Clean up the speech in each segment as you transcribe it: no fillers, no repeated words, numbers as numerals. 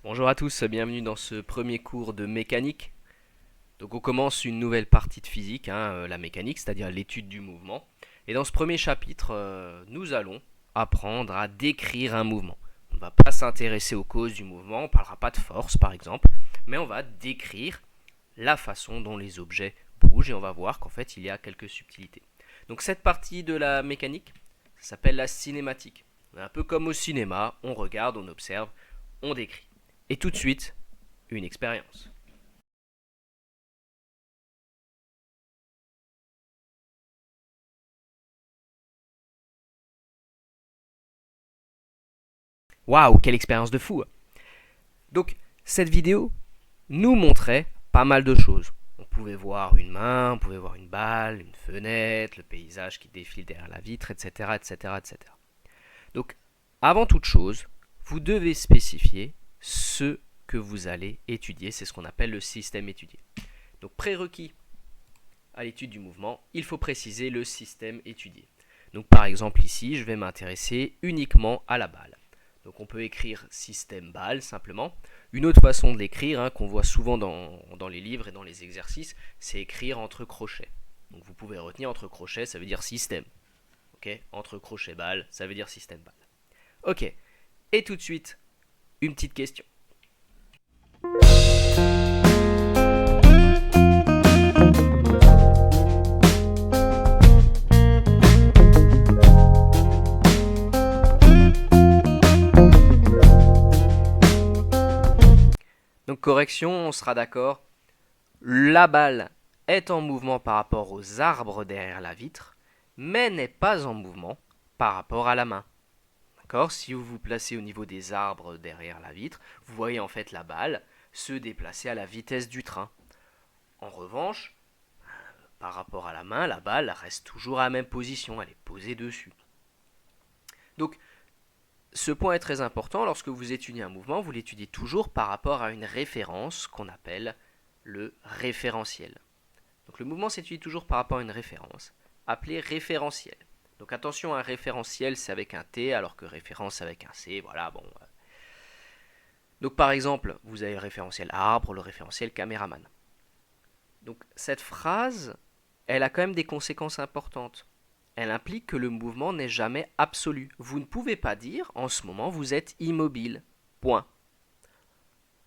Bonjour à tous, bienvenue dans ce premier cours de mécanique. Donc on commence une nouvelle partie de physique, la mécanique, c'est-à-dire l'étude du mouvement. Et dans ce premier chapitre, nous allons apprendre à décrire un mouvement. On ne va pas s'intéresser aux causes du mouvement, on ne parlera pas de force par exemple, mais on va décrire la façon dont les objets bougent et on va voir qu'en fait il y a quelques subtilités. Donc cette partie de la mécanique, ça s'appelle la cinématique. Un peu comme au cinéma, on regarde, on observe, on décrit. Et tout de suite, une expérience. Waouh, quelle expérience de fou! Donc, cette vidéo nous montrait pas mal de choses. On pouvait voir une main, on pouvait voir une balle, une fenêtre, le paysage qui défile derrière la vitre, etc., etc., etc. Donc, avant toute chose, vous devez spécifier ce que vous allez étudier. C'est ce qu'on appelle le système étudié. Donc, prérequis à l'étude du mouvement, il faut préciser le système étudié. Donc, par exemple, ici, je vais m'intéresser uniquement à la balle. Donc on peut écrire système balle simplement. Une autre façon de l'écrire, qu'on voit souvent dans les livres et dans les exercices, c'est écrire entre crochets. Donc vous pouvez retenir entre crochets, ça veut dire système. Ok, entre crochets balle, ça veut dire système balle. Ok, et tout de suite, une petite question. Donc correction, on sera d'accord. La balle est en mouvement par rapport aux arbres derrière la vitre, mais n'est pas en mouvement par rapport à la main. D'accord? Si vous vous placez au niveau des arbres derrière la vitre, vous voyez en fait la balle se déplacer à la vitesse du train. En revanche, par rapport à la main, la balle reste toujours à la même position, elle est posée dessus. Donc, ce point est très important. Lorsque vous étudiez un mouvement, vous l'étudiez toujours par rapport à une référence qu'on appelle le référentiel. Donc le mouvement s'étudie toujours par rapport à une référence, appelée référentiel. Donc attention, un référentiel c'est avec un T, alors que référence c'est avec un C, voilà, bon. Donc par exemple, vous avez le référentiel arbre, le référentiel caméraman. Donc cette phrase, elle a quand même des conséquences importantes. Elle implique que le mouvement n'est jamais absolu. Vous ne pouvez pas dire, en ce moment, vous êtes immobile. Point.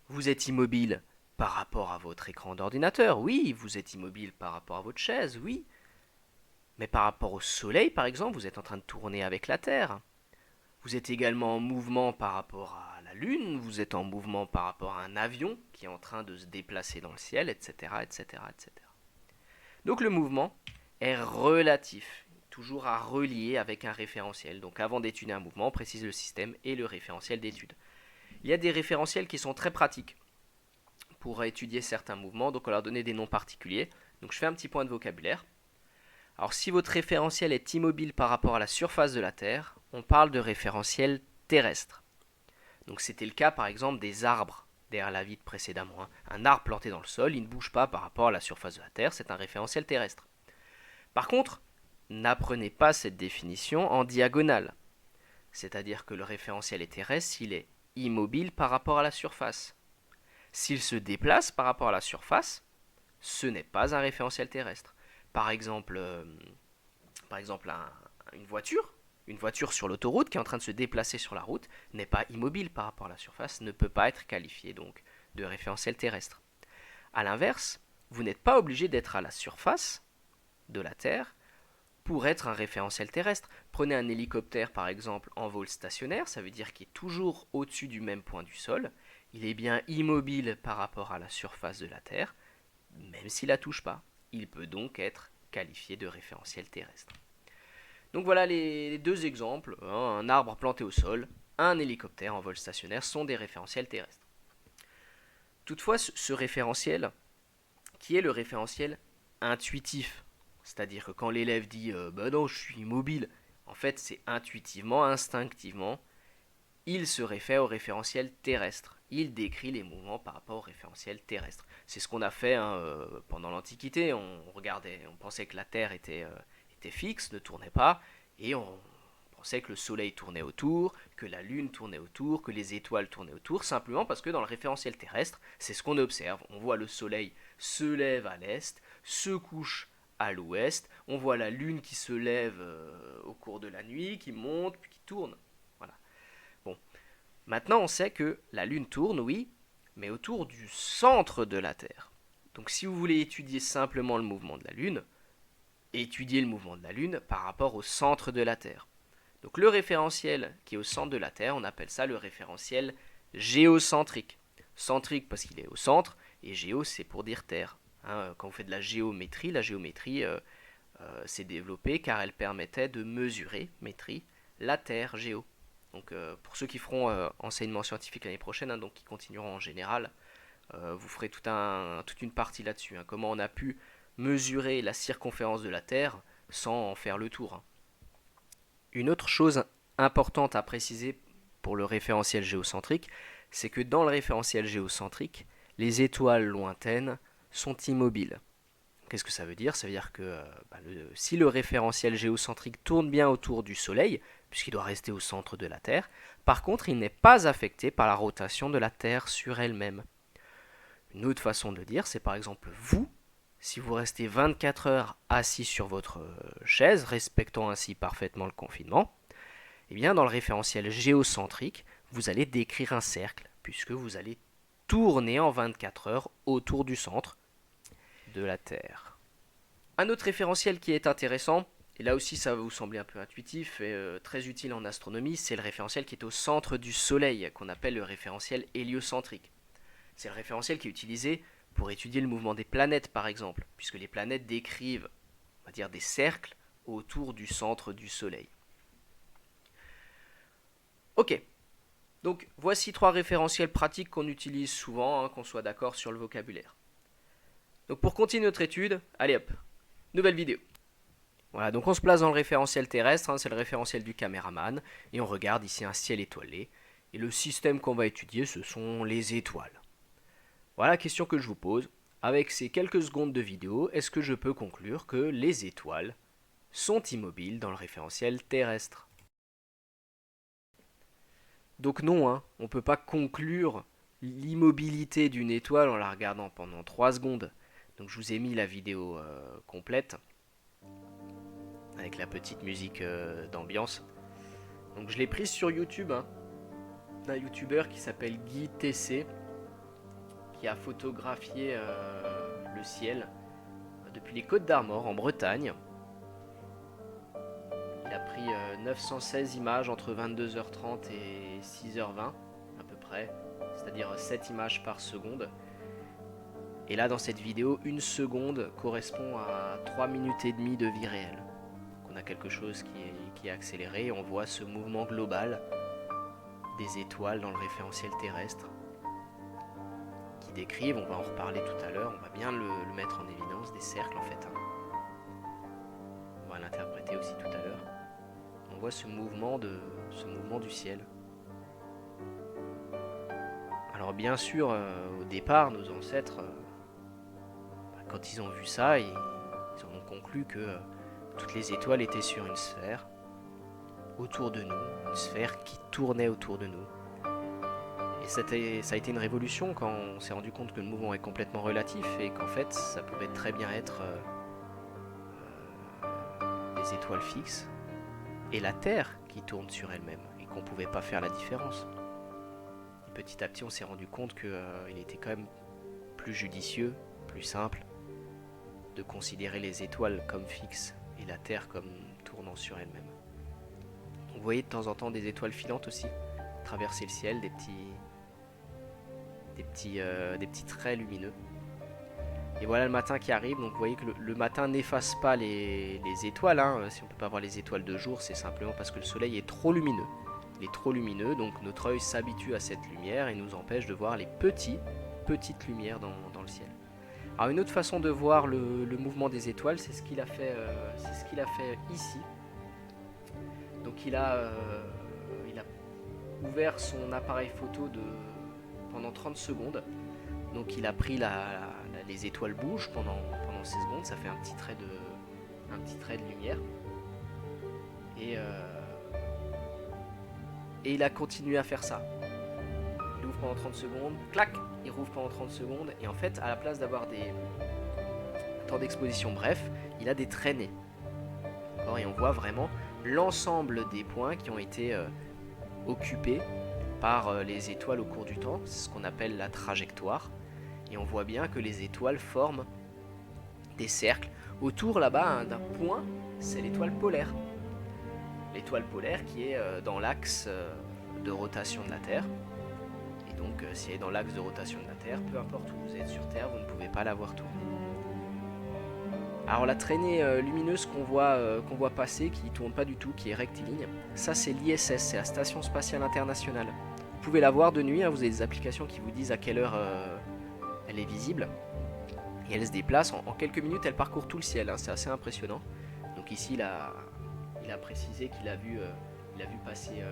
Vous êtes immobile par rapport à votre écran d'ordinateur, oui. Vous êtes immobile par rapport à votre chaise, oui. Mais par rapport au Soleil, par exemple, vous êtes en train de tourner avec la Terre. Vous êtes également en mouvement par rapport à la Lune, vous êtes en mouvement par rapport à un avion qui est en train de se déplacer dans le ciel, etc., etc., etc. Donc le mouvement est relatif, toujours à relier avec un référentiel. Donc avant d'étudier un mouvement, on précise le système et le référentiel d'étude. Il y a des référentiels qui sont très pratiques pour étudier certains mouvements, donc on leur donner des noms particuliers. Donc je fais un petit point de vocabulaire. Alors si votre référentiel est immobile par rapport à la surface de la Terre, on parle de référentiel terrestre. Donc c'était le cas par exemple des arbres derrière la vitre précédemment. Un arbre planté dans le sol, il ne bouge pas par rapport à la surface de la Terre, c'est un référentiel terrestre. Par contre, n'apprenez pas cette définition en diagonale. C'est-à-dire que le référentiel est terrestre s'il est immobile par rapport à la surface. S'il se déplace par rapport à la surface, ce n'est pas un référentiel terrestre. Par exemple, une voiture sur l'autoroute qui est en train de se déplacer sur la route n'est pas immobile par rapport à la surface, ne peut pas être qualifiée donc de référentiel terrestre. A l'inverse, vous n'êtes pas obligé d'être à la surface de la Terre pour être un référentiel terrestre. Prenez un hélicoptère par exemple en vol stationnaire, ça veut dire qu'il est toujours au-dessus du même point du sol, il est bien immobile par rapport à la surface de la Terre, même s'il ne la touche pas. Il peut donc être qualifié de référentiel terrestre. Donc voilà les deux exemples, un arbre planté au sol, un hélicoptère en vol stationnaire sont des référentiels terrestres. Toutefois, ce référentiel, qui est le référentiel intuitif, c'est-à-dire que quand l'élève dit bah non, je suis immobile, en fait c'est intuitivement, instinctivement, il se réfère au référentiel terrestre. Il décrit les mouvements par rapport au référentiel terrestre. C'est ce qu'on a fait pendant l'Antiquité. On pensait que la Terre était fixe, ne tournait pas, et on pensait que le soleil tournait autour, que la lune tournait autour, que les étoiles tournaient autour, simplement parce que dans le référentiel terrestre, c'est ce qu'on observe. On voit le soleil se lève à l'est, se couche à l'ouest, on voit la lune qui se lève au cours de la nuit, qui monte, puis qui tourne. Voilà. Bon, maintenant on sait que la lune tourne, oui, mais autour du centre de la Terre. Donc si vous voulez étudier simplement le mouvement de la lune, étudiez le mouvement de la lune par rapport au centre de la Terre. Donc le référentiel qui est au centre de la Terre, on appelle ça le référentiel géocentrique. Centrique parce qu'il est au centre, et géo c'est pour dire Terre. Quand vous faites de la géométrie s'est développée car elle permettait de mesurer, métrie, la Terre, géo. Donc pour ceux qui feront enseignement scientifique l'année prochaine, donc qui continueront en général, vous ferez toute une partie là-dessus. Comment on a pu mesurer la circonférence de la Terre sans en faire le tour. Une autre chose importante à préciser pour le référentiel géocentrique, c'est que dans le référentiel géocentrique, les étoiles lointaines sont immobiles. Qu'est-ce que ça veut dire? Ça veut dire que si le référentiel géocentrique tourne bien autour du Soleil, puisqu'il doit rester au centre de la Terre, par contre il n'est pas affecté par la rotation de la Terre sur elle-même. Une autre façon de le dire, c'est par exemple vous, si vous restez 24 heures assis sur votre chaise, respectant ainsi parfaitement le confinement, eh bien dans le référentiel géocentrique, vous allez décrire un cercle, puisque vous allez tourner en 24 heures autour du centre de la Terre. Un autre référentiel qui est intéressant, et là aussi ça va vous sembler un peu intuitif et très utile en astronomie, c'est le référentiel qui est au centre du Soleil, qu'on appelle le référentiel héliocentrique. C'est le référentiel qui est utilisé pour étudier le mouvement des planètes par exemple, puisque les planètes décrivent, on va dire, des cercles autour du centre du Soleil. Ok, donc voici 3 référentiels pratiques qu'on utilise souvent, qu'on soit d'accord sur le vocabulaire. Donc pour continuer notre étude, allez hop, nouvelle vidéo. Voilà, donc on se place dans le référentiel terrestre, c'est le référentiel du caméraman, et on regarde ici un ciel étoilé. Et le système qu'on va étudier, ce sont les étoiles. Voilà la question que je vous pose. Avec ces quelques secondes de vidéo, est-ce que je peux conclure que les étoiles sont immobiles dans le référentiel terrestre? Donc non, on ne peut pas conclure l'immobilité d'une étoile en la regardant pendant 3 secondes. Donc je vous ai mis la vidéo complète avec la petite musique d'ambiance. Donc je l'ai prise sur YouTube, d'un youtubeur qui s'appelle Guy TC, qui a photographié le ciel depuis les Côtes d'Armor en Bretagne. Il a pris 916 images entre 22h30 et 6h20 à peu près, c'est-à-dire 7 images par seconde. Et là dans cette vidéo, 1 seconde correspond à 3 minutes et demie de vie réelle. Donc on a quelque chose qui est accéléré et on voit ce mouvement global des étoiles dans le référentiel terrestre qui décrivent, on va en reparler tout à l'heure, on va bien le mettre en évidence, des cercles en fait. On va l'interpréter aussi tout à l'heure. On voit ce mouvement du ciel. Alors bien sûr, au départ, nos ancêtres, quand ils ont vu ça, ils en ont conclu que toutes les étoiles étaient sur une sphère autour de nous, une sphère qui tournait autour de nous. Et ça a été une révolution quand on s'est rendu compte que le mouvement est complètement relatif et qu'en fait ça pouvait très bien être des étoiles fixes et la Terre qui tourne sur elle-même et qu'on ne pouvait pas faire la différence. Et petit à petit on s'est rendu compte qu'il était quand même plus judicieux, plus simple de considérer les étoiles comme fixes et la Terre comme tournant sur elle-même. Vous voyez de temps en temps des étoiles filantes aussi traverser le ciel, des petits traits lumineux. Et voilà le matin qui arrive, donc vous voyez que le matin n'efface pas les étoiles. Si on ne peut pas voir les étoiles de jour, c'est simplement parce que le soleil est trop lumineux. Il est trop lumineux, donc notre œil s'habitue à cette lumière et nous empêche de voir les petites lumières dans le ciel. Alors une autre façon de voir le mouvement des étoiles, c'est ce qu'il a fait ici. Donc il a ouvert son appareil photo pendant 30 secondes. Donc il a pris les étoiles bougent pendant ces secondes, ça fait un petit trait de lumière. Et et il a continué à faire ça. Il ouvre pendant 30 secondes, clac, il rouvre pendant 30 secondes, et en fait, à la place d'avoir des temps d'exposition bref, il a des traînées. Et on voit vraiment l'ensemble des points qui ont été occupés par les étoiles au cours du temps, c'est ce qu'on appelle la trajectoire, et on voit bien que les étoiles forment des cercles autour là-bas d'un point, c'est l'étoile polaire. L'étoile polaire qui est dans l'axe de rotation de la Terre. Et donc, si elle est dans l'axe de rotation de la Terre, peu importe où vous êtes sur Terre, vous ne pouvez pas la voir tourner. Alors la traînée lumineuse qu'on voit passer, qui ne tourne pas du tout, qui est rectiligne, ça c'est l'ISS, c'est la Station Spatiale Internationale. Vous pouvez la voir de nuit, hein, vous avez des applications qui vous disent à quelle heure elle est visible. Et elle se déplace, en quelques minutes elle parcourt tout le ciel, hein, c'est assez impressionnant. Donc ici il a précisé qu'il a vu passer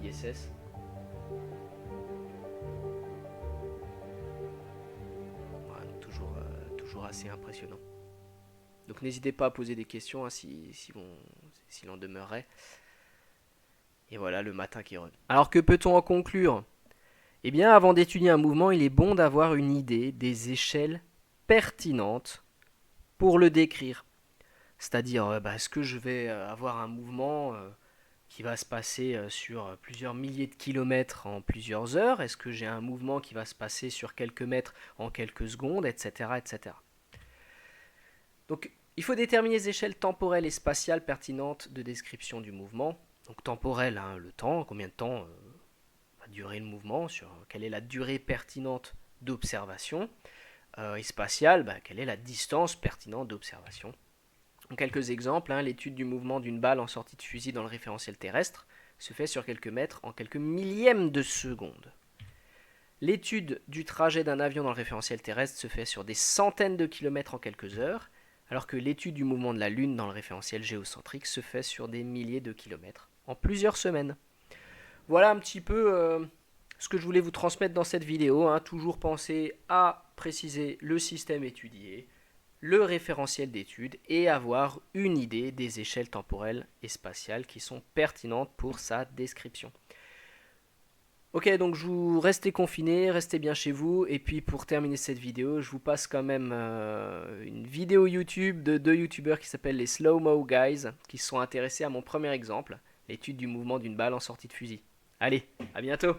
l'ISS. Voilà, toujours assez impressionnant. Donc n'hésitez pas à poser des questions hein, s'il en demeurait. Et voilà le matin qui revient. Alors que peut-on en conclure? Eh bien avant d'étudier un mouvement, il est bon d'avoir une idée des échelles pertinentes pour le décrire. C'est-à-dire, est-ce que je vais avoir un mouvement qui va se passer sur plusieurs milliers de kilomètres en plusieurs heures? Est-ce que j'ai un mouvement qui va se passer sur quelques mètres en quelques secondes, etc. etc. Donc, il faut déterminer les échelles temporelles et spatiales pertinentes de description du mouvement. Donc, temporelle, hein, le temps, combien de temps va durer le mouvement, quelle est la durée pertinente d'observation, et spatiale, quelle est la distance pertinente d'observation. Donc, quelques exemples, hein, l'étude du mouvement d'une balle en sortie de fusil dans le référentiel terrestre se fait sur quelques mètres en quelques millièmes de seconde. L'étude du trajet d'un avion dans le référentiel terrestre se fait sur des centaines de kilomètres en quelques heures, alors que l'étude du mouvement de la Lune dans le référentiel géocentrique se fait sur des milliers de kilomètres en plusieurs semaines. Voilà un petit peu ce que je voulais vous transmettre dans cette vidéo. Hein. Toujours penser à préciser le système étudié, le référentiel d'étude et avoir une idée des échelles temporelles et spatiales qui sont pertinentes pour sa description. Ok, donc je vous restez confinés, restez bien chez vous. Et puis pour terminer cette vidéo, je vous passe quand même une vidéo YouTube de 2 youtubeurs qui s'appellent les Slow Mo Guys, qui se sont intéressés à mon premier exemple, l'étude du mouvement d'une balle en sortie de fusil. Allez, à bientôt!